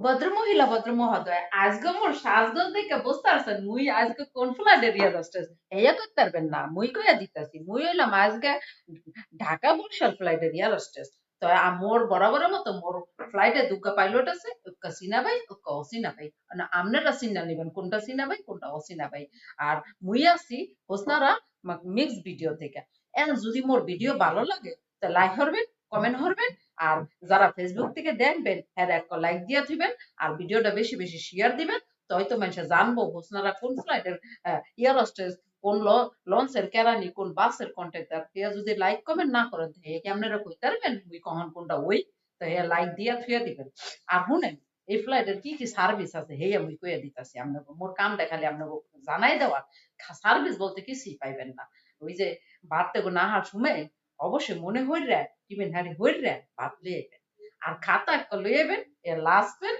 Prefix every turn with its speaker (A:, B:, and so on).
A: ভদ্রমহিলা ভদ্র মহোদয় আজকে মোর সাজগোজ দেখে বুঝতে পারছেন মুই আজকে কোন ফ্লাইটের এরিয়া দশটা হেয়া করতে পারবেন না মুই কইয়া দিতাছি মুই হইলাম আজকে ঢাকা বরিশাল ফ্লাইটের এয়ার হোস্টেস তো মোর বরাবরের মতো মোর ফ্লাইটে দুকা পাইলট আছে উক্কা সিনা ভাই উক্কা অসিনা ভাই না আপনারা চিন্তা নেবেন কোনটা সিনা ভাই কোনটা অসিনা ভাই আর মুই আছি হোসনারা মিক্স ভিডিও থেকে এখন যদি মোর ভিডিও ভালো লাগে তো লাইক করবেন কমেন্ট করবেন আর যারা ফেসবুক থেকে দেখবেন হ্যাঁ একটা লাইক দিয়ে দিবেন আর ভিডিওটা বেশি বেশি শেয়ার দিবেন তো হয়তো মানুষ জানবো হোসনারা কোন ফ্লাইটের এয়ার হোস্টেস কোন লঞ্চের কেরানি কোন বাসের কন্ট্রাক্টর হে যদি লাইক কমেন্ট না করেন হে কি আপনারা কইতে পারবেন মুই কখন কোনটা ওই তো হে লাইক দিয়া থুয়া দিবেন আর শুনেন এই ফ্লাইটের কি কি সার্ভিস আছে হে আমি কইয়া দিতাছি আপনাকে মোর কাম দেখালে আপনাকে জানাই দেওয়ার সার্ভিস বলতে কিছুই পাইবেন না ওই যে ভাত থেকে না হার সময় অবশ্যই মনে হইরা টিফিন হারি হইরা ভাত লইয়ে আর খাতা একটা লইয়ে এর লাস্ট